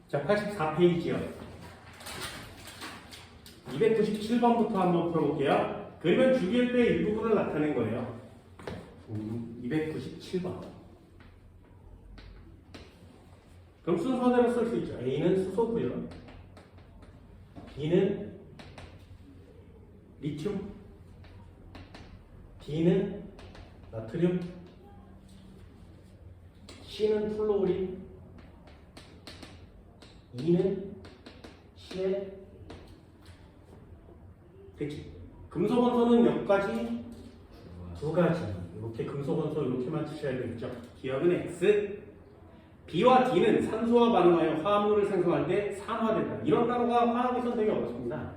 자, 84페이지요. 297번부터 한번 풀어볼게요. 그러면 주기율표의 일부분을 나타낸 거예요. 297번. 그럼 순서대로 쓸 수 있죠. A는 수소고요. B는 리튬, D는 나트륨, C는 플로린, E는 시에 됐지. 금속 원소는 몇 가지? 두 가지. 이렇게 금속 원소 이렇게만 치셔야 되겠죠. 기억은 X. B와 D는 산소와 반응하여 화합물을 생성할 때 산화된다. 이런 단어가 화학에서 되게 어렵습니다.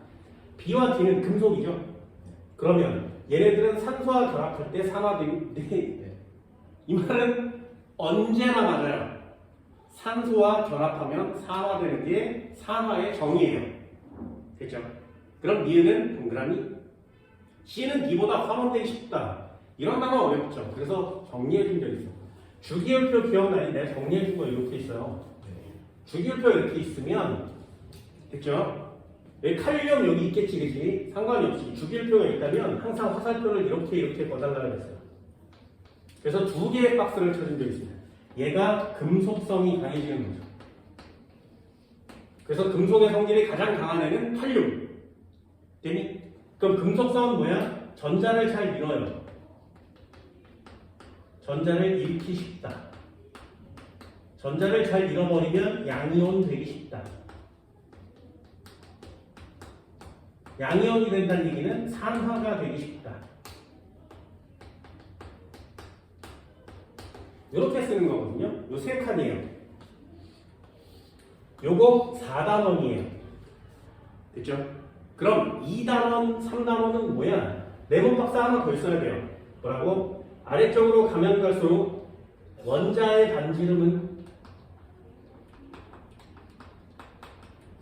B와 D는 금속이죠. 그러면 얘네들은 산소와 결합할 때 산화되는데 이 말은 언제나 맞아요. 산소와 결합하면 산화되는 게 산화의 정의예요. 됐죠? 그럼 니은은 동그라미, C는 D보다 환원되기 쉽다. 이런 단어 어렵죠. 그래서 정리해준 적 있어. 주기율표 기억나니? 내가 정리해준 거 이렇게 있어요. 주기율표 이렇게 있으면 됐죠? 여기 칼륨 여기 있겠지, 그지? 상관이 없이 주기율표가 있다면 항상 화살표를 이렇게 거달라고 했어요. 그래서 두 개의 박스를 쳐준 적이 있습니다. 얘가 금속성이 강해지는 거죠. 그래서 금속의 성질이 가장 강한 애는 칼륨. 되니? 그럼 금속성은 뭐야? 전자를 잘 밀어요. 전자를 잃기 쉽다. 전자를 잘 잃어버리면 양이온 되기 쉽다. 양이온이 된다는 얘기는 산화가 되기 쉽다. 이렇게 쓰는 거거든요. 요 세 칸이에요. 요거 4단원이에요. 됐죠? 그럼 2단원, 3단원은 뭐야? 네모 박스 하나 더 있어야 돼요. 뭐라고? 아래쪽으로 가면 갈수록 원자의 반지름은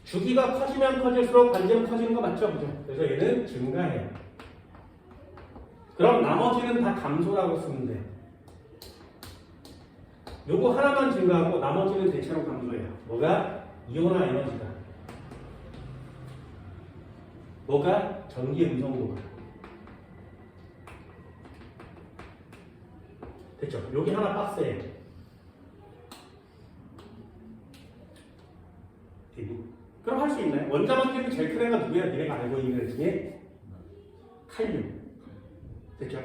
주기가 커지면 커질수록 반지름 커지는 거 맞죠? 그죠? 그래서 얘는 증가해요. 그럼 나머지는 다 감소라고 쓰면 돼요. 요거 하나만 증가하고 나머지는 대체로 감소해요. 뭐가? 이온화 에너지가. 뭐가? 전기 음성도가. 됐죠? 여기 하나 박스예요. 그럼 할 수 있나요? 원자만큼은 제일 큰 애가 누구야? 니네가 알고 있는 애 중에 칼륨. 됐죠?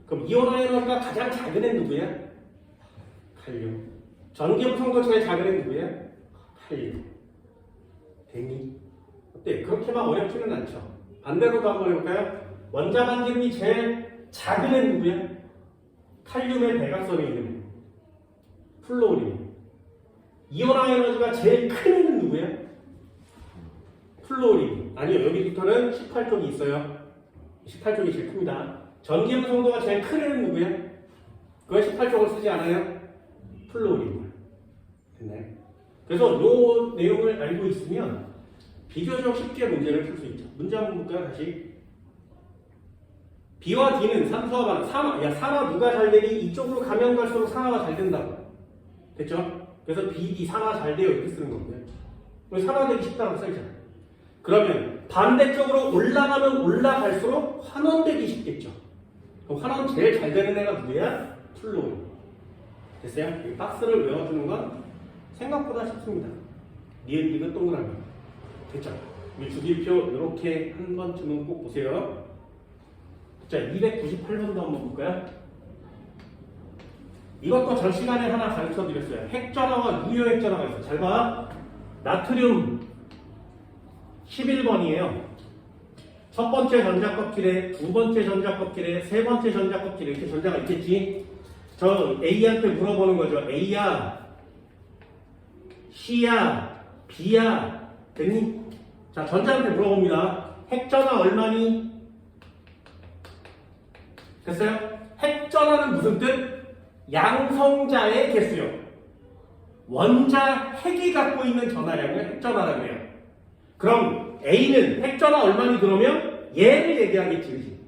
그럼 이온화 에너지가 가장 작은 애 누구야? 칼륨. 전기 음성도 제일 작은 애 누구야? 칼륨. 됐니? 어때? 그렇게만 어렵지는 않죠. 반대로도 한번 해볼까요? 원자 반지름이 제일 작은 애 누구야? 칼륨의 대각선에 있는 애. 플로린. 이온화 에너지가 제일 큰 애는 누구야? 플로린. 아니요, 여기부터는 18쪽이 있어요. 18쪽이 제일 큽니다. 전기 음성도가 제일 큰 애는 누구야? 그거 18쪽을 쓰지 않아요? 플로린. 됐나요? 그래서 요 내용을 알고 있으면 비교적 쉽게 문제를 풀 수 있죠. 문제 한번 볼까요? 다시. B와 D는 산소와 반응, 산화 누가 잘 되니? 이쪽으로 가면 갈수록 산화가 잘 된다고. 됐죠? 그래서 B, D 산화 잘 돼요. 이렇게 쓰는 건데. 산화되기 쉽다고 써있잖아요. 그러면 반대쪽으로 올라가면 올라갈수록 환원되기 쉽겠죠. 그럼 환원 제일 잘 되는 애가 누구야? 플로린. 됐어요? 이 박스를 외워주는 건 생각보다 쉽습니다. 니은 디귿 동그라미. 됐죠? 이 주기표 이렇게 한 번쯤은 꼭 보세요. 자, 298번도 한번 볼까요? 이것도 전 시간에 하나 가르쳐 드렸어요. 핵전화와 유효핵전화가 있어요. 잘 봐. 나트륨 11번이에요. 첫 번째 전자껍질에, 두 번째 전자껍질에, 세 번째 전자껍질에 이렇게 전자가 있겠지? 저 A한테 물어보는 거죠. A야, C야, B야, 됐니? 자, 전자한테 물어봅니다. 핵전화 얼마니? 됐어요? 핵전화는 무슨 뜻? 양성자의 개수요. 원자 핵이 갖고 있는 전화량을 핵전화라고 해요. 그럼 A는 핵전화 얼마니 그러면 얘를 얘기하겠지, 그치?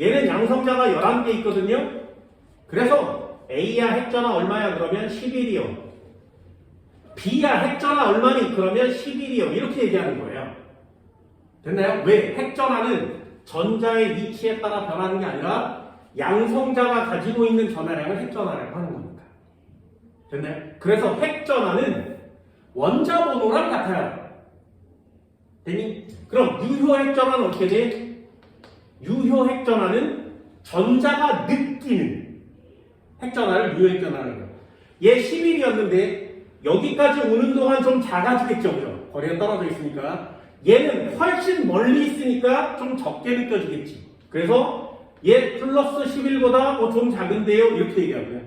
얘는 양성자가 11개 있거든요. 그래서 A야 핵전화 얼마야 그러면 11이요. B야 핵전화 얼마니? 그러면 11이요. 이렇게 얘기하는 거예요. 됐나요? 왜? 핵전화는 전자의 위치에 따라 변하는 게 아니라 양성자가 가지고 있는 전화량을 핵전화라고 하는 겁니다. 됐나요? 그래서 핵전화는 원자 번호랑 같아요. 됐니? 그럼 유효 핵전화는 어떻게 돼? 유효 핵전화는 전자가 느끼는 핵전화를 유효 핵전화라고 해요. 얘 11이었는데 여기까지 오는 동안 좀 작아지겠죠. 그죠? 거리가 떨어져 있으니까. 얘는 훨씬 멀리 있으니까 좀 적게 느껴지겠지. 그래서 얘 플러스 11보다 좀 작은데요. 이렇게 얘기하고요.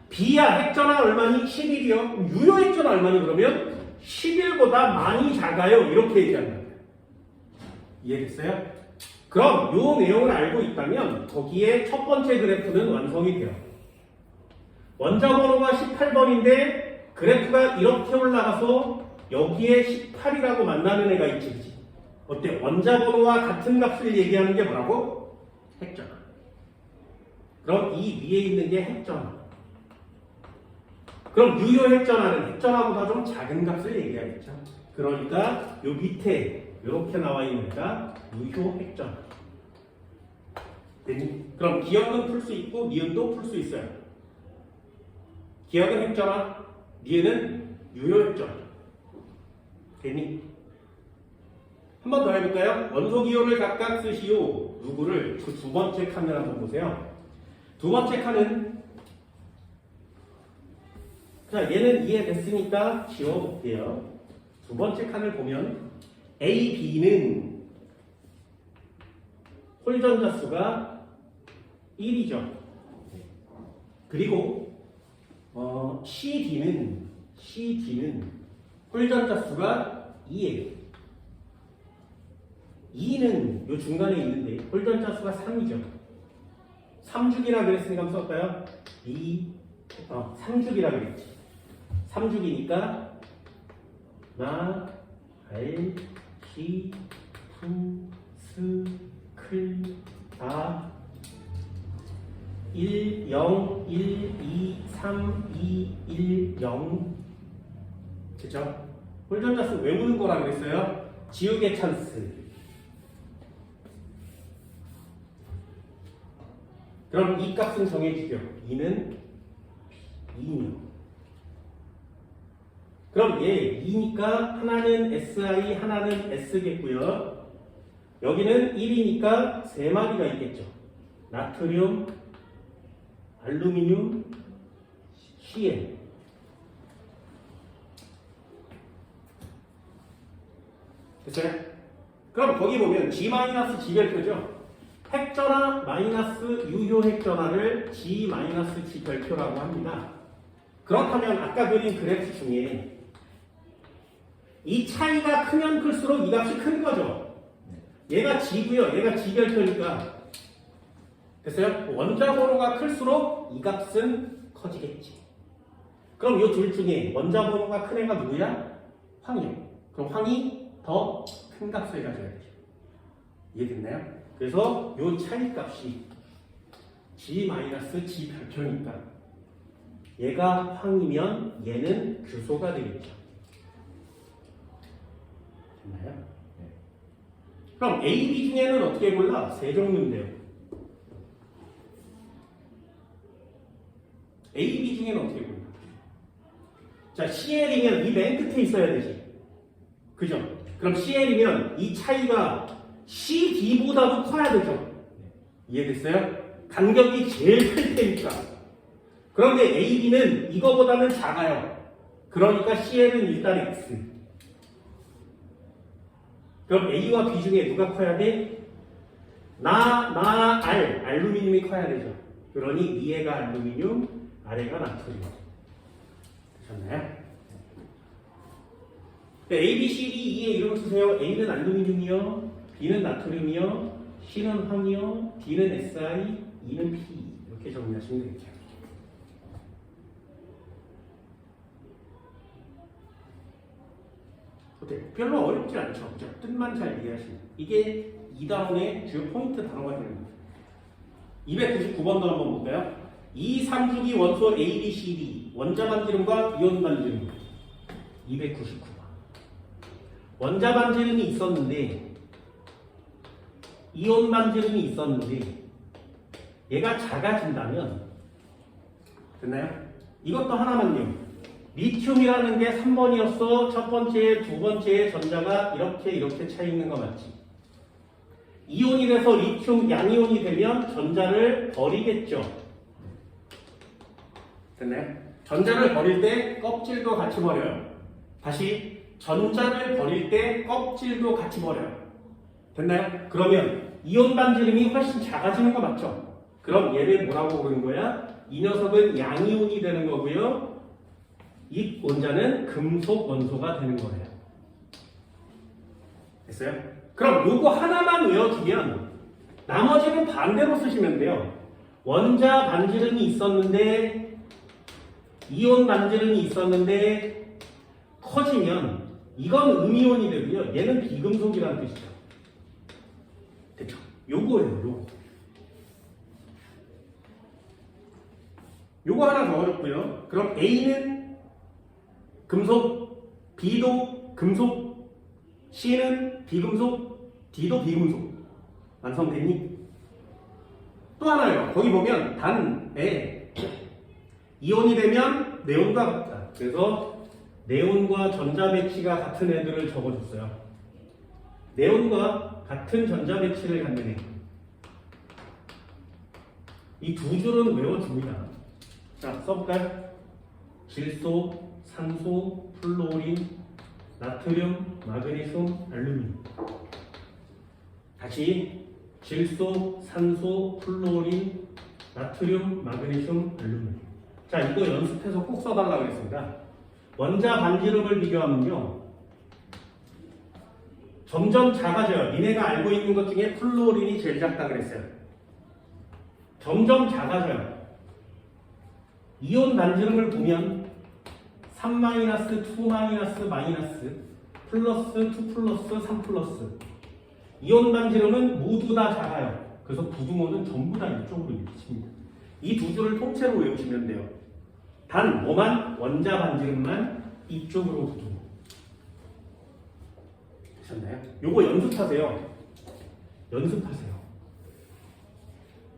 B야 핵전화 얼마니? 11이요. 유효 핵전화 얼마니? 그러면 11보다 많이 작아요. 이렇게 얘기한다. 이해됐어요? 그럼 이 내용을 알고 있다면 거기에 첫 번째 그래프는 완성이 돼요. 원자 번호가 18번인데 그래프가 이렇게 올라가서 여기에 18이라고 만나는 애가 있지, 그치? 어때? 원자 번호와 같은 값을 얘기하는 게 뭐라고? 핵전화. 그럼 이 위에 있는 게 핵전화. 그럼 유효 핵전화는 핵전화보다 좀 작은 값을 얘기하겠죠. 그러니까 요 밑에 이렇게 나와 있는 애가 유효 핵전화. 됐니? 그럼 기억은 풀 수 있고 니은도 풀 수 있어요. 기억은 핵전화, 니은은 유효 핵전화. 됐니? 한 번 더 해볼까요? 원소 기호를 각각 쓰시오. 누구를? 그 두 번째 칸을 한번 보세요. 두 번째 칸은 자 얘는 이해됐으니까 지워볼게요. 두 번째 칸을 보면 A, B는 홀전자 수가 1이죠. 그리고 CD는 홀전자 수가 2예요. 2는 요 중간에 있는데 홀전자 수가 3이죠. 3주기라 그랬으니까 한번 써볼까요? 3주기라 그랬지. 3주기니까 나, 알, 기, 품, 스, 클, 다 1, 0, 1, 2, 3, 2, 1, 0 그쵸? 홀전자 수 외우는 거라 그랬어요. 지우개 찬스. 그럼 이 값은 정해지죠. 2는 2요. 그럼 얘 2니까 하나는 SI, 하나는 S겠고요. 여기는 1이니까 3마리가 있겠죠. 나트륨, 알루미늄, CN. 됐어요? 그럼 거기 보면 G-G별표죠. 핵전화 마이너스 유효 핵전화를 G-G별표라고 합니다. 그렇다면 아까 그린 그래프 중에 이 차이가 크면 클수록 이 값이 큰 거죠. 얘가 G고요. 얘가 G별표니까 됐어요? 원자 번호가 클수록 이 값은 커지겠지. 그럼 이 둘 중에 원자 번호가 큰 애가 누구야? 황이요. 그럼 황이 더 큰 값을 가져야죠. 이해됐나요? 그래서 이 차이 값이 G-G 별표니까 얘가 황이면 얘는 규소가 되겠죠. 됐나요? 네. 그럼 A, B 중에는 어떻게 골라? 세 종류인데요. A, B 중에는 어떻게 골라? 자, CL이면 이 맨 끝에 있어야 되지. 그죠? 그럼 CL이면 이 차이가 CD보다도 커야 되죠. 이해됐어요? 간격이 제일 클 테니까. 그런데 AB는 이거보다는 작아요. 그러니까 CL은 일단 X. 그럼 A와 B 중에 누가 커야 돼? 알루미늄이 커야 되죠. 그러니 위에가 알루미늄, 아래가 나트륨. 되셨나요? A, B, C, D, E의 이름을 쓰세요. A는 알루미늄이요, B는 나트륨이요, C는 황이요, D는 SI, E는 P. 이렇게 정리하시면 되겠죠. 어때요? 별로 어렵지 않죠. 그죠? 뜻만 잘 이해하시면. 이게 2단원의 주요 포인트 단어가 되는 거죠. 299번도 한번 볼까요? 이 3주기 원소 A, B, C, D 원자 반지름과 이온 반지름 299번. 원자 반지름이 있었는데 이온 반지름이 있었는데 얘가 작아진다면 됐나요? 이것도 하나만요. 리튬이라는 게 3번이었어. 첫 번째, 두 번째 전자가 이렇게 차이 있는 거 맞지? 이온이 돼서 리튬 양이온이 되면 전자를 버리겠죠. 됐나요? 전자를 버릴 때 껍질도 같이 버려요. 다시 전자를 버릴 때 껍질도 같이 버려요. 됐나요? 그러면 이온 반지름이 훨씬 작아지는 거 맞죠? 그럼 얘를 뭐라고 부르는 거야? 이 녀석은 양이온이 되는 거고요. 이 원자는 금속 원소가 되는 거예요. 됐어요? 그럼 요거 하나만 외워주면 나머지는 반대로 쓰시면 돼요. 원자 반지름이 있었는데 이온 반지름이 있었는데 커지면 이건 음이온이 되고요. 얘는 비금속이라는 뜻이죠. 됐죠? 요거예요. 요거 하나 적어줬고요. 그럼 A는 금속, B도 금속, C는 비금속, D도 비금속. 완성됐니? 또 하나요. 거기 보면 단에 이온이 되면 네온과 같다. 그래서 네온과 전자 배치가 같은 애들을 적어줬어요. 네온과 같은 전자 배치를 갖는 애. 이 두 줄은 외워줍니다. 자, 써볼까요? 질소, 산소, 플로린, 나트륨, 마그네슘, 알루미늄. 다시 질소, 산소, 플로린, 나트륨, 마그네슘, 알루미늄. 자, 이거 연습해서 꼭 써달라고 했습니다. 원자 반지름을 비교하면요. 점점 작아져요. 니네가 알고 있는 것 중에 플로린이 제일 작다 그랬어요. 점점 작아져요. 이온 반지름을 보면 3-2-, 플러스 2 플러스 3 플러스. 이온 반지름은 모두 다 작아요. 그래서 부등호는 전부 다 이쪽으로 이렇게 칩니다. 이 두 줄을 통째로 외우시면 돼요. 단 뭐만? 원자 반지름만 이쪽으로 부등호. 되셨나요? 요거 연습하세요. 연습하세요.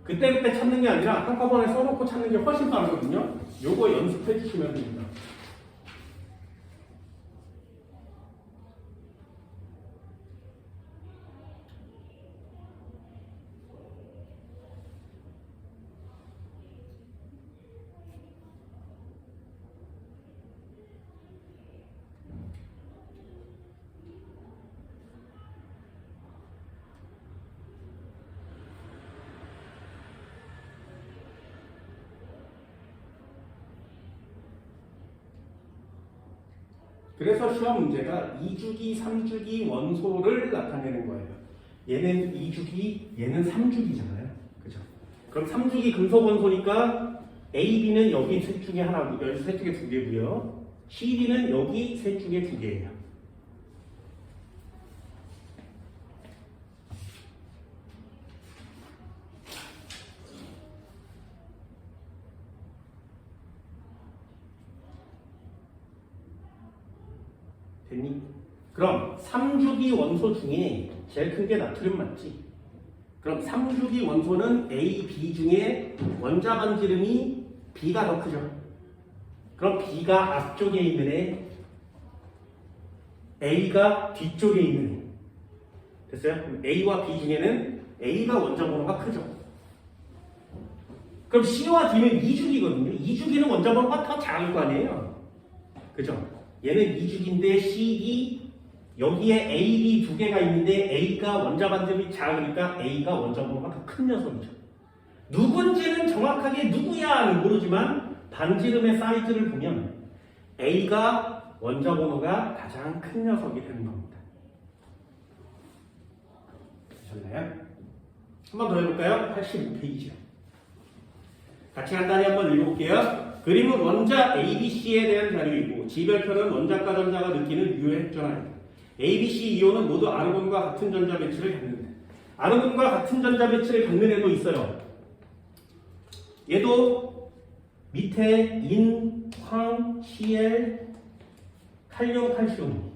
그때그때 찾는 게 아니라 한꺼번에 써놓고 찾는 게 훨씬 빠르거든요. 요거 연습해 주시면 됩니다. 그래서 시험 문제가 2주기, 3주기 원소를 나타내는 거예요. 얘는 2주기, 얘는 3주기잖아요. 그죠? 그럼 3주기 금속 원소니까 A, B는 여기 셋 중에 하나, 여기 셋 중에 두 개고요. C, D는 여기 셋 중에 두 개예요. 됐니? 그럼 3주기 원소 중에 제일 큰 게 나트륨 맞지? 그럼 3주기 원소는 A, B 중에 원자 반지름이 B가 더 크죠? 그럼 B가 앞쪽에 있는 애, A가 뒤쪽에 있는 애. 됐어요? 그럼 A와 B 중에는 A가 원자 번호가 크죠? 그럼 C와 D는 2주기거든요. 2주기는 원자 번호가 더 작을 거 아니에요? 그죠? 얘는 2주기인데 C, D 여기에 A, B 두 개가 있는데 A가 원자 반지름이 작으니까 A가 원자 번호가 더 큰 녀석이죠. 누군지는 정확하게 누구야는 모르지만 반지름의 사이즈를 보면 A가 원자 번호가 가장 큰 녀석이 되는 겁니다. 되셨나요? 한 번 더 해볼까요? 85페이지요. 같이 간단히 한번 읽어볼게요. 그림은 원자 ABC에 대한 자료이고 지별표는 원자과 전자가 느끼는 유효 핵전화입니다. ABC 이온은 모두 아르곤과 같은 전자 배치를 갖는다. 아르곤과 같은 전자 배치를 갖는 애도 있어요. 얘도 밑에 인, 황, Cl 칼륨, 칼슘.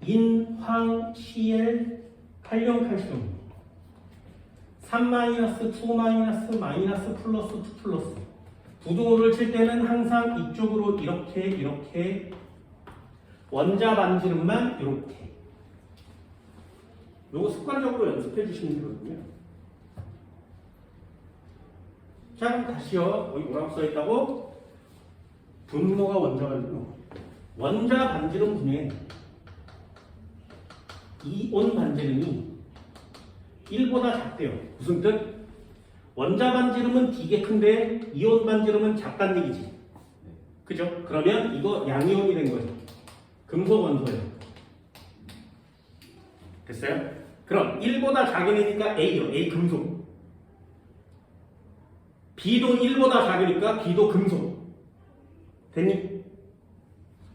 인, 황, Cl, 칼륨, 칼슘. 3 마이너스, 2 마이너스, 마이너스, 플러스, 2 플러스. 부등호를 칠 때는 항상 이쪽으로 이렇게 원자 반지름만 이렇게. 요거 습관적으로 연습해 주시면 되거든요. 자, 그럼 다시요. 여기 뭐라고 써 있다고? 분모가 원자 반지름. 원자 반지름 분의 이온 반지름이 1보다 작대요. 무슨 뜻? 원자 반지름은 되게 큰데 이온 반지름은 작다는 얘기지. 그죠? 그러면 이거 양이온이 된 거죠. 금속 원소예요. 됐어요? 그럼 1보다 작은 애니까 A요. A 금속. B도 1보다 작으니까 B도 금속. 됐니?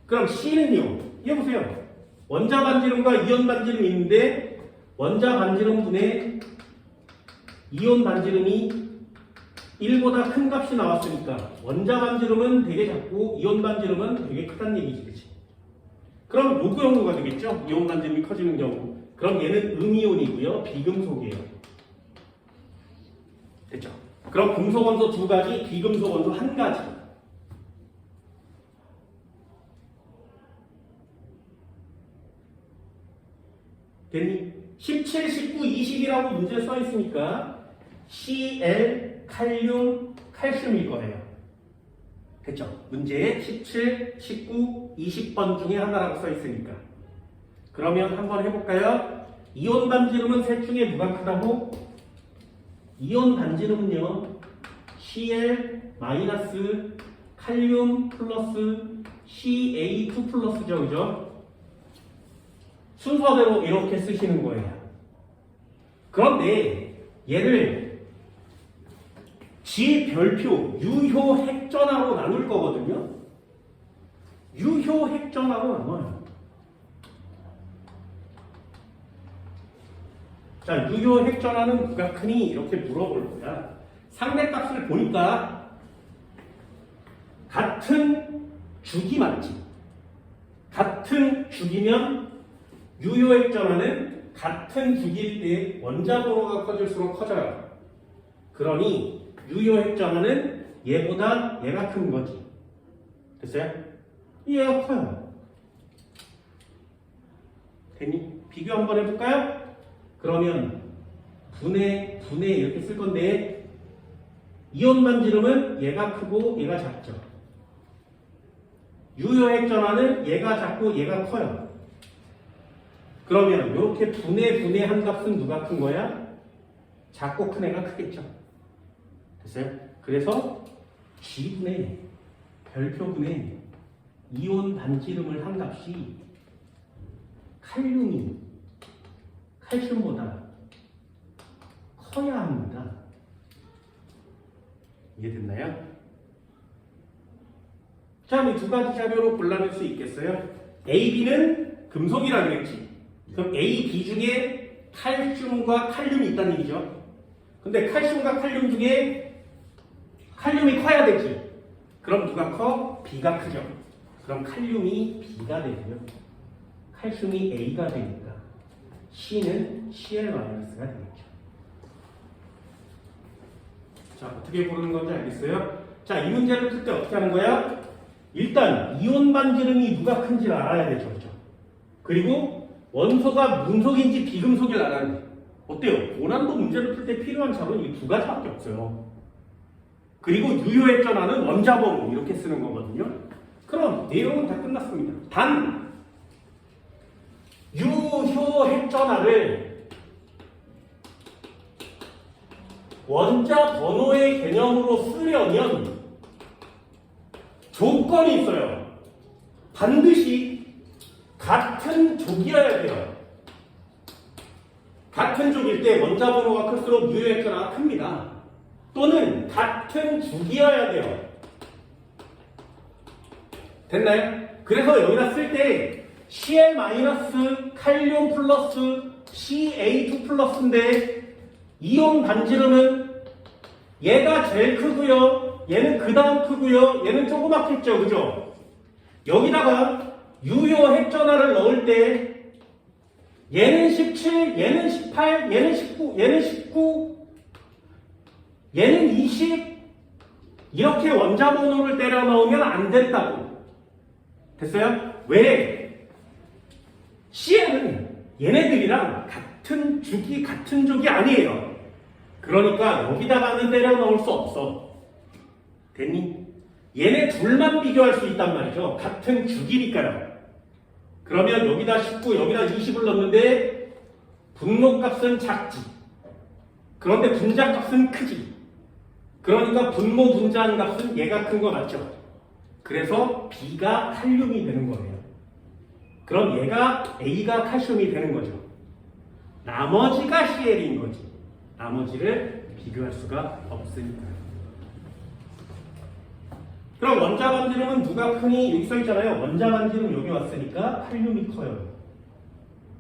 그럼 C는요. 이거 보세요. 원자 반지름과 이온 반지름이 있는데 원자 반지름 분의 이온 반지름이 1보다 큰 값이 나왔으니까 원자 반지름은 되게 작고 이온 반지름은 되게 크다는 얘기지. 그치? 그럼 요거 경우가 되겠죠? 이온 반지름이 커지는 경우. 그럼 얘는 음이온이고요. 비금속이에요. 됐죠? 그럼 금속 원소 2가지, 비금속 원소 1가지. 됐니? 17, 19, 20이라고 문제에 써 있으니까 Cl, 칼륨, 칼슘일 거예요. 됐죠? 문제에 17, 19, 20번 중에 하나라고 써 있으니까. 그러면 한번 해볼까요? 이온 반지름은 셋 중에 누가 크다고? 이온 반지름은요. Cl 마이너스 칼륨 플러스 Ca2 플러스죠. 그죠? 순서대로 이렇게 쓰시는 거예요. 그런데 얘를 지 별표 유효 핵전화로 나눌 거거든요. 유효 핵전화로 나눠요. 자, 유효 핵전화는 누가 크니? 이렇게 물어볼 거야. 상대값을 보니까 같은 주기 맞지? 같은 주기면 유효 핵전화는 같은 주기일 때 원자 번호가 커질수록 커져요. 그러니 유효 핵전화는 얘보다 얘가 큰 거지. 됐어요? 얘가 커요. 됐니? 비교 한번 해볼까요? 그러면 분해 이렇게 쓸 건데 이온 반지름은 얘가 크고 얘가 작죠. 유효 핵전화는 얘가 작고 얘가 커요. 그러면 이렇게 분해한 값은 누가 큰 거야? 작고 큰 애가 크겠죠. 됐어요? 그래서 G분의 별표분의 이온 반지름을 한 값이 칼륨이 칼슘보다 커야 합니다. 이해됐나요? 자, 이 두 가지 자료로 골라낼 수 있겠어요? A, B는 금속이라 그랬지. 그럼 A, B 중에 칼슘과 칼륨이 있다는 얘기죠. 근데 칼슘과 칼륨 중에 칼륨이 커야 되지. 그럼 누가 커? B가 크죠. 그럼 칼륨이 B가 되고요. 칼슘이 A가 되니까 C는 Cl-가 되겠죠. 자, 어떻게 고르는 건지 알겠어요? 자, 이 문제를 풀 때 어떻게 하는 거야? 일단 이온 반지름이 누가 큰지를 알아야 되죠. 그렇죠? 그리고 원소가 문속인지 비금속인지 알아야 돼. 어때요? 고난도 문제를 풀 때 필요한 자료는 이 두 가지밖에 없어요. 그리고 유효 핵전화는 원자 번호 이렇게 쓰는 거거든요. 그럼 내용은 다 끝났습니다. 단 유효 핵전화를 원자 번호의 개념으로 쓰려면 조건이 있어요. 반드시 같은 족이어야 돼요. 같은 족일 때 원자 번호가 클수록 유효 핵전화가 큽니다. 또는 같은 주기여야 돼요. 됐나요? 그래서 여기다 쓸 때 Cl- 칼륨 플러스 Ca2 플러스인데 이온 반지름은 얘가 제일 크고요. 얘는 그 다음 크고요. 얘는 조그맣겠죠. 그죠? 여기다가 유효 핵전화를 넣을 때 얘는 17, 얘는 18, 얘는 19, 얘는 19, 얘는 20 이렇게 원자 번호를 때려 넣으면 안 된다고. 됐어요? 왜? CL은 얘네들이랑 같은 주기, 같은 족이 아니에요. 그러니까 여기다가는 때려 넣을 수 없어. 됐니? 얘네 둘만 비교할 수 있단 말이죠. 같은 주기니까요. 그러면 여기다 19, 여기다 20을 넣는데 분모값은 작지. 그런데 분자값은 크지. 그러니까 분모 분자값은 얘가 큰 거 맞죠? 그래서 B가 칼륨이 되는 거예요. 그럼 얘가 A가 칼슘이 되는 거죠. 나머지가 CL인 거지. 나머지를 비교할 수가 없으니까요. 그럼 원자 반지름은 누가 크니? 여기 써있잖아요. 원자 반지름 여기 왔으니까 칼륨이 커요.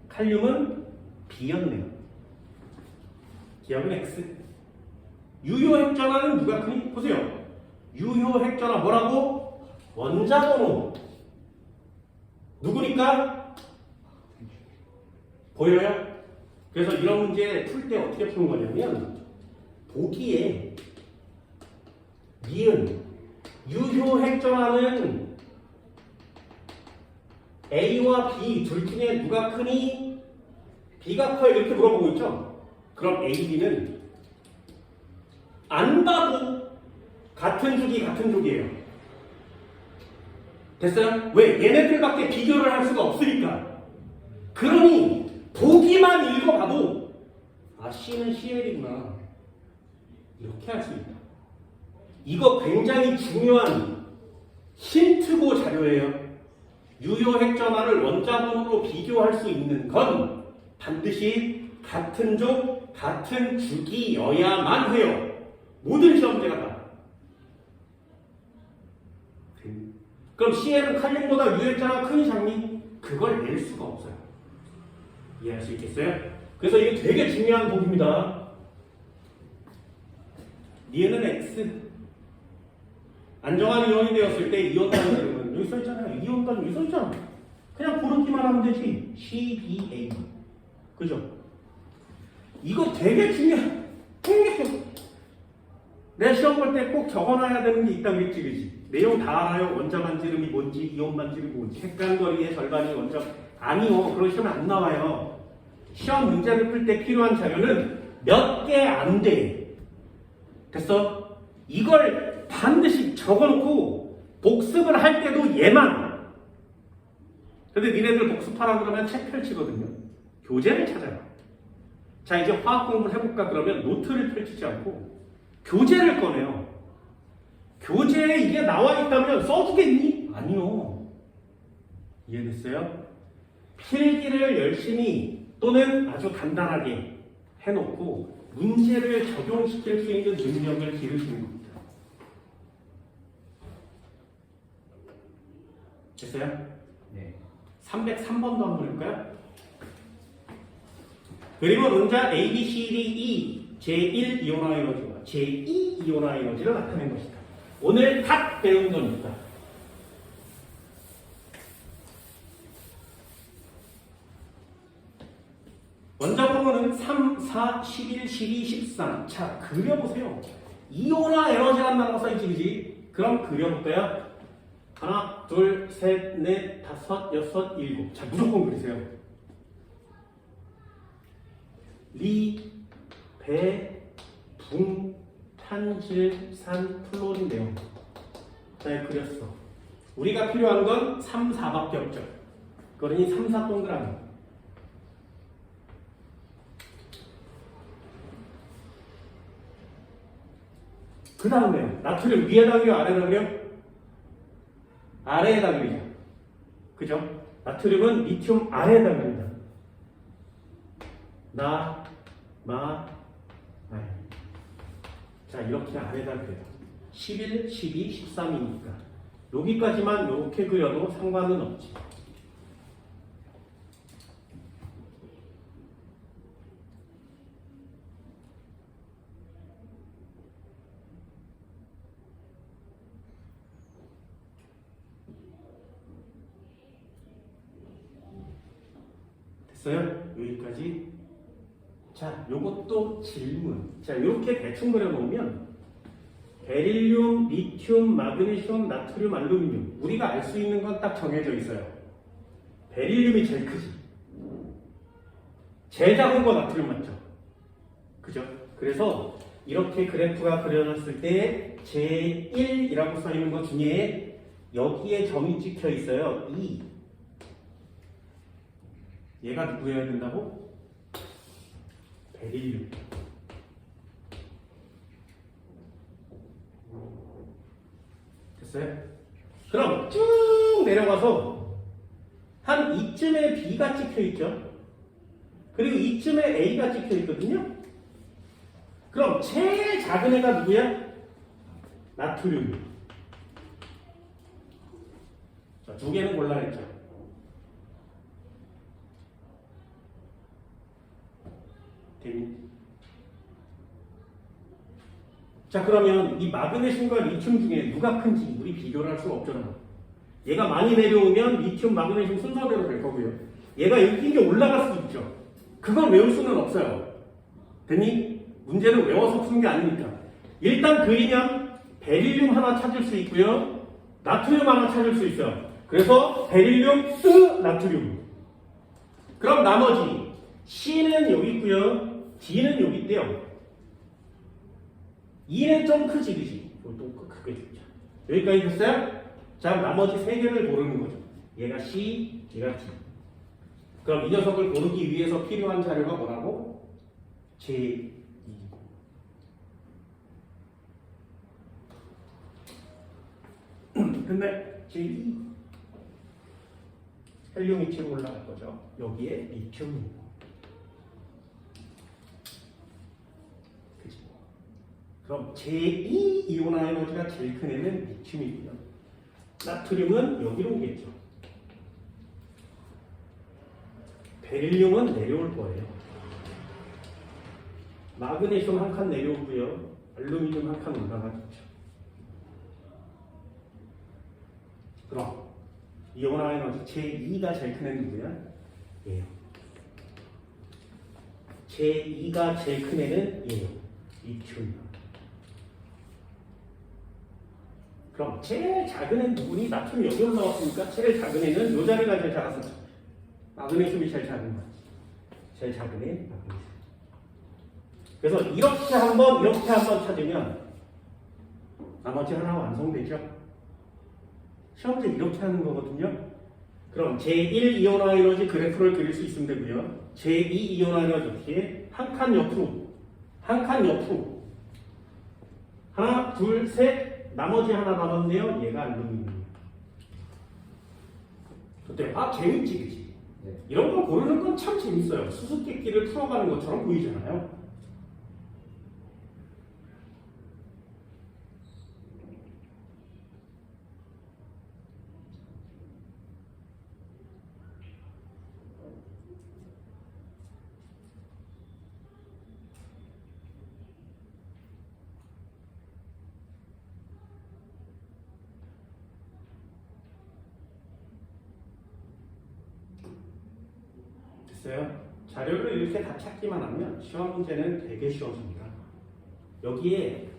칼륨은 B였네요. 기억은 X. 유효 핵전화는 누가 크니? 보세요. 유효 핵전화 뭐라고? 원자 번호. 누구니까? 보여요? 그래서 이런 문제 풀 때 어떻게 푸는 거냐면 보기에 니은 유효 핵전화는 A와 B 둘 중에 누가 크니? B가 커요 이렇게 물어보고 있죠? 그럼 A, B는 안 봐도 같은 주기 같은 족이에요. 됐어요? 왜? 얘네들밖에 비교를 할 수가 없으니까. 그러니 보기만 읽어봐도 아 C는 CL이구나 이렇게 할 수 있다. 이거 굉장히 중요한 힌트고 자료예요. 유효 핵전화를 원자번호로 비교할 수 있는 건 반드시 같은 족, 같은 주기여야만 해요. 모든 시험제가 다. 그럼 CL은 칼륨보다 유효 핵전화가 크니 작니? 그걸 낼 수가 없어요. 이해할 수 있겠어요? 그래서 이게 되게 중요한 복입니다. 얘는 X. 안정한 이온이 되었을 때 이온 단위는 여기 써있잖아요. 이온 단위 여기 써있잖아. 그냥 고르기만 하면 되지. CBA. 그죠? 이거 되게 중요한. 내 시험 볼 때 꼭 적어놔야 되는 게 있다 그랬지, 그지? 내용 다 알아요. 원자 반지름이 뭔지, 이온 반지름이 뭔지, 핵간거리의 절반이 원자. 아니요. 그런 시험 안 나와요. 시험 문제를 풀 때 필요한 자료는 몇 개 안 돼. 됐어? 이걸 반드시 적어놓고 복습을 할 때도 얘만. 근데 니네들 복습하라 그러면 책 펼치거든요. 교재를 찾아요. 자, 이제 화학 공부를 해볼까 그러면 노트를 펼치지 않고 교재를 꺼내요. 교재에 이게 나와 있다면 써주겠니? 아니요. 이해됐어요? 필기를 열심히 또는 아주 간단하게 해놓고 문제를 적용시킬 수 있는 능력을 기르시는 겁니다. 됐어요? 네. 303번도 한번 볼까요? 그리고 논자 A, B, C, D, E 제1 이온화 에너지와 제2 이온화 에너지를 나타낸 것이다. 오늘 갓 배운 거니까. 원자 번호는 3, 4, 11, 12, 13. 자, 그려보세요. 이온화 에너지란 단어가 써있지, 그지? 그럼 그려볼까요? 하나, 둘, 셋, 넷, 다섯, 여섯, 일곱. 자, 무조건 그리세요. 리, 배, 붕, 탄질, 산, 플로린 내용. 자, 그렸어. 우리가 필요한 건 3, 4밖에 없죠. 그러니 3, 4 동그라미. 그 다음에 나트륨 위에다 그려 아래에다 그려? 아래에다 그리죠. 그죠? 나트륨은 리튬 아래에다 그립니다. 나, 마, 말. 자, 이렇게 아래에다 그려요. 11, 12, 13이니까 여기까지만 이렇게 그려도 상관은 없지. 됐어요? 여기까지. 자, 요것도 질문. 자, 이렇게 대충 그려놓으면 베릴륨, 리튬, 마그네슘, 나트륨, 알루미늄. 우리가 알 수 있는 건 딱 정해져 있어요. 베릴륨이 제일 크지. 제일 작은 거 나트륨 맞죠? 그죠? 그래서 이렇게 그래프가 그려졌을 때 제1이라고 써있는 것 중에 여기에 점이 찍혀 있어요. 2. 얘가 누구여야 된다고? 베릴륨. 됐어요? 그럼 쭉 내려가서 한 이쯤에 B가 찍혀 있죠? 그리고 이쯤에 A가 찍혀 있거든요? 그럼 제일 작은 애가 누구야? 나트륨. 자, 두 개는 골라냈죠. 됐니? 자, 그러면 이 마그네슘과 리튬 중에 누가 큰지 우리 비교를 할 수가 없잖아. 얘가 많이 내려오면 리튬, 마그네슘 순서대로 될 거고요. 얘가 이게 올라갈 수 있죠. 그걸 외울 수는 없어요. 됐니? 문제는 외워서 푸는 게 아니니까. 일단 그리면 베릴륨 하나 찾을 수 있고요. 나트륨 하나 찾을 수 있어요. 그래서 베릴륨, 나트륨. 그럼 나머지 C는 여기 있고요. D는 여기 있대요. E는 좀 크지, 그지? 또 크게 됐죠. 여기까지 됐어요? 자, 나머지 세 개를 고르는 거죠. 얘가 C, 얘가 D. 그럼 이 녀석을 고르기 위해서 필요한 자료가 뭐라고? 제2. 근데 제2 헬륨 위치로 올라갈 거죠. 여기에 리튬이. 그치? 그럼 제2 이온화 에너지가 제일 큰 애는 리튬이고요. 나트륨은 여기로 오겠죠. 베릴륨은 내려올 거예요. 마그네슘 한 칸 내려오고요. 알루미늄 한 칸 올라가겠죠. 그럼 이온화 에너지 제2가 제일 큰 애는 누구야? 얘요. 제2가 제일 큰 애는 얘요. 리튬. 그럼 제일 작은 애는 누구니? 나트륨이 여기 올라왔으니까 제일 작은 애는 이 자리가 제일 작았어. 마그네슘이 제일 작은 거지. 제일 작은 애 마그네슘. 그래서 이렇게 한번 찾으면 나머지 하나 완성되죠. 시험제 이렇게 하는 거거든요. 그럼 제1 이온화 에너지 그래프를 그릴 수 있으면 되고요. 제2 이온화 에너지 어떻게? 한 칸 옆으로. 한 칸 옆으로. 하나, 둘, 셋. 나머지 하나 남았네요. 얘가 알루미늄이에요. 그때 재밌지, 그치? 네. 이런 거 고르는 건 참 재밌어요. 수수께끼를 풀어가는 것처럼 보이잖아요. 됐어요? 자료를 이렇게 다 찾기만 하면 시험 문제는 되게 쉬워집니다. 여기에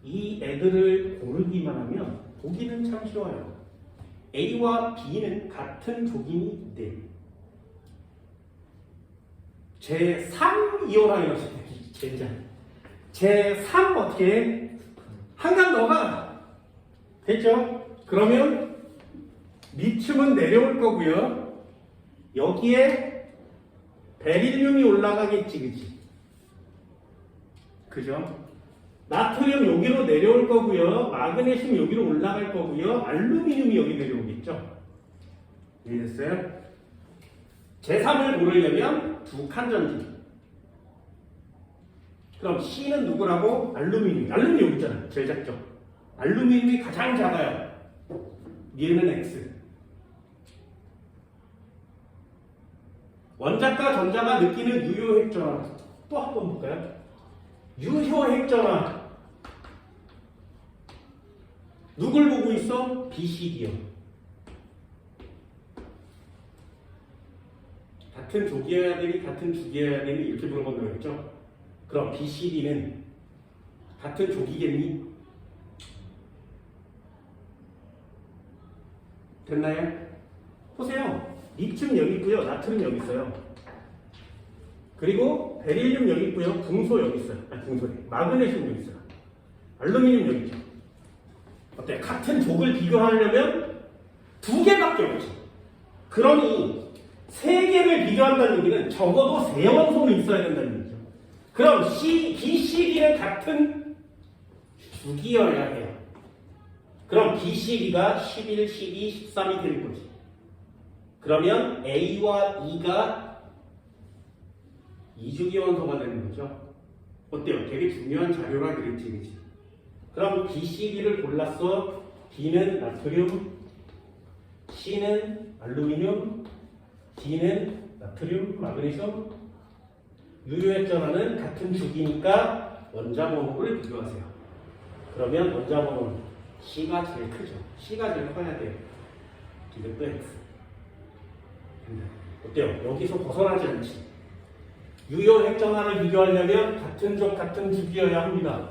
이 애들을 고르기만 하면 보기는 참 쉬워요. A와 B는 같은 조짐이 있대. 제3 이온화 에너지 젠장. 제3 어떻게? 한 칸 넣어가. 됐죠? 그러면 리튬은 내려올 거고요. 여기에 베릴륨이 올라가겠지, 그치? 그죠? 나트륨 여기로 내려올 거고요. 마그네슘 여기로 올라갈 거고요. 알루미늄이 여기 내려오겠죠? 이해됐어요? 제3을 고르려면 두 칸 전진. 그럼 C는 누구라고? 알루미늄. 알루미늄 여기 있잖아요. 제일 작죠? 알루미늄이 가장 작아요. 얘는 X. 원자과 전자가 느끼는 유효 핵전화. 또 한 번 볼까요? 유효 핵전화. 누굴 보고 있어? BCD요. 같은 조기여야 되니 같은 주기여야 되니 이렇게 물어본다고 했죠. 그럼 B, C, D는 같은 조기겠니? 됐나요? 보세요. 리튬 여기 있고요. 나트륨 여기 있어요. 그리고 베릴륨 여기 있고요. 붕소 여기 있어요. 아니 붕소래. 마그네슘 여기 있어요. 알루미늄 여기 있죠. 어때? 같은 족을 비교하려면 두 개밖에 없지. 그러니 세 개를 비교한다는 얘기는 적어도 세 원소는 있어야 된다는 얘기죠. 그럼 B, C, D는 같은 주기여야 해요. 그럼 B, C, D가 11, 12, 13이 될 거지. 그러면 A와 E가 이주기 원소가 되는 거죠. 어때요? 되게 중요한 자료라 그랬지, 그치? 그럼 B, C, D를 골랐어. B는 나트륨, C는 알루미늄, D는 나트륨, 마그네슘. 유효액전화는 같은 주기니까 원자번호를 비교하세요. 그러면 원자번호는 C가 제일 크죠. C가 제일 커야 돼요. 이것도 X. 어때요? 여기서 벗어나지 않지. 유효액전화를 비교하려면 같은 족, 같은 주기여야 합니다.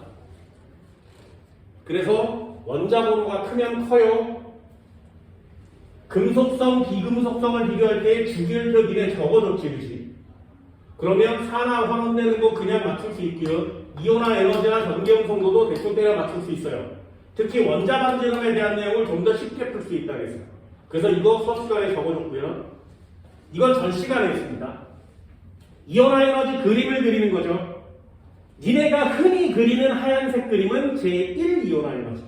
그래서 원자번호가 크면 커요. 금속성, 비금속성을 비교할 때 주기율표 미래 적어줬지, 그지? 그러면 산화 환원되는 거 그냥 맞출 수 있고요. 이온화 에너지나 전기용 성도도 대충 때려 맞출 수 있어요. 특히 원자 반지름에 대한 내용을 좀 더 쉽게 풀 수 있다고 했어요. 그래서 이거 수업 시간에 적어줬고요. 이건 전 시간에 했습니다. 이온화 에너지 그림을 그리는 거죠. 니네가 흔히 그리는 하얀색 그림은 제1 이온화 에너지.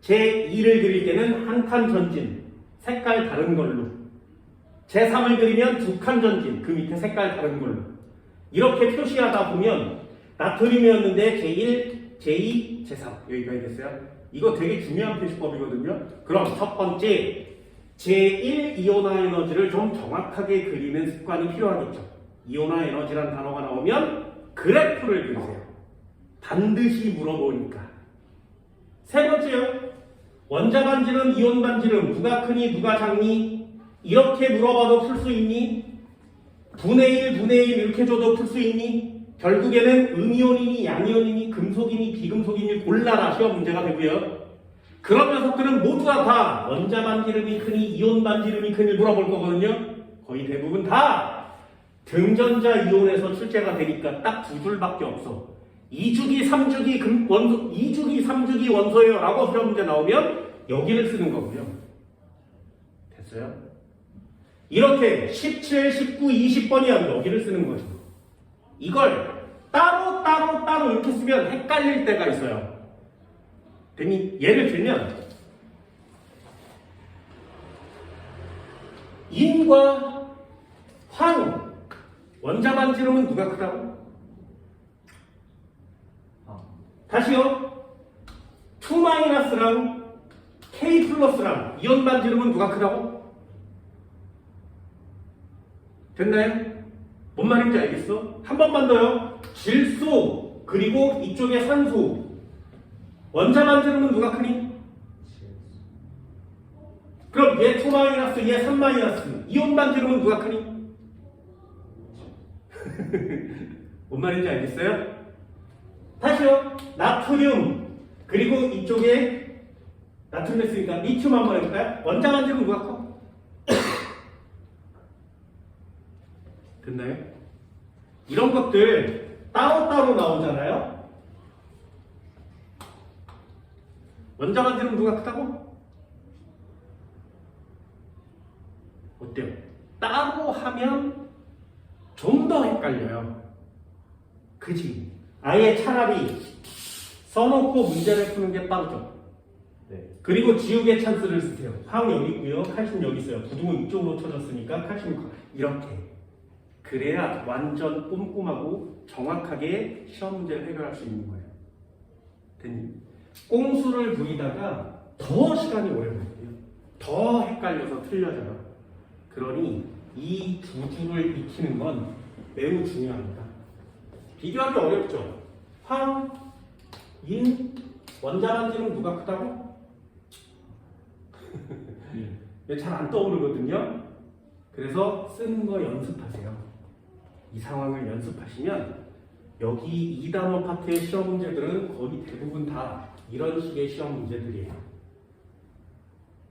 제2를 그릴 때는 한 칸 전진, 색깔 다른 걸로. 제3을 그리면 두 칸 전진, 그 밑에 색깔 다른 걸로. 이렇게 표시하다 보면 나트륨이었는데 제1, 제2, 제3 여기까지 됐어요. 이거 되게 중요한 표시법이거든요. 그럼 첫 번째 제1 이온화 에너지를 좀 정확하게 그리는 습관이 필요하겠죠. 이온화 에너지란 단어가 나오면 그래프를 그리세요. 반드시 물어보니까. 세 번째요. 원자 반지름, 이온 반지름 누가 크니 누가 작니? 이렇게 물어봐도 풀 수 있니? 분의 1, 분의 1 이렇게 줘도 풀 수 있니? 결국에는 음이온이니 양이온이니 금속이니 비금속이니 골라라 시험 문제가 되고요. 그런 녀석들은 모두가 다 원자 반지름이 크니 이온 반지름이 크니 물어볼 거거든요. 거의 대부분 다 등전자 이온에서 출제가 되니까 딱 두 줄밖에 없어. 2주기, 3주기 원소, 2주기, 3주기 원소예요 라고 시험 문제 나오면 여기를 쓰는 거고요. 됐어요? 이렇게 17, 19, 20번이야 여기를 쓰는 거죠. 이걸 따로 이렇게 쓰면 헷갈릴 때가 있어요. 됐니? 예를 들면 인과 황 원자 반지름은 누가 크다고? 다시요. 2-랑 K 플러스랑 이온 반지름은 누가 크다고? 됐나요? 뭔 말인지 알겠어? 한 번만 더요. 질소 그리고 이쪽에 산소 원자 반지름은 누가 크니? 그럼 얘 2-, 얘 3-. 이온 반지름은 누가 크니? 뭔 말인지 알겠어요? 다시요. 나트륨 그리고 이쪽에 나트륨 했으니까 리튬 한번 해볼까요? 원자 반지름 누가 커? 됐나요? 이런 것들 따로따로 나오잖아요. 원자 반지름 누가 크다고? 어때요? 따로 하면 좀 더 헷갈려요. 그지? 아예 차라리 써놓고 문제를 푸는 게 빠르죠. 네. 그리고 지우개 찬스를 쓰세요. 황 여기 있고요. 칼슘 여기 있어요. 부등은 이쪽으로 쳐졌으니까 칼슘 이렇게. 그래야 완전 꼼꼼하고 정확하게 시험 문제를 해결할 수 있는 거예요. 됐니? 꼼수를 부리다가 더 시간이 오래 걸리거든요. 더 헷갈려서 틀려져요. 그러니 이 두 줄을 익히는 건 매우 중요합니다. 비교하기 어렵죠? 황, 인, 원자 반지름 누가 크다고? 잘 안 떠오르거든요. 그래서 쓰는 거 연습하세요. 이 상황을 연습하시면 여기 2단원 파트의 시험 문제들은 거의 대부분 다 이런 식의 시험 문제들이에요.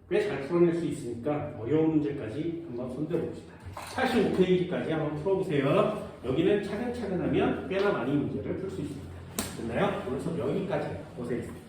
꽤 잘 풀어낼 수 있으니까 어려운 문제까지 한번 손들어 봅시다. 85페이지까지 한번 풀어보세요. 여기는 차근차근 하면 꽤나 많이 문제를 풀 수 있습니다. 됐나요? 오늘 수업 여기까지 고생했습니다.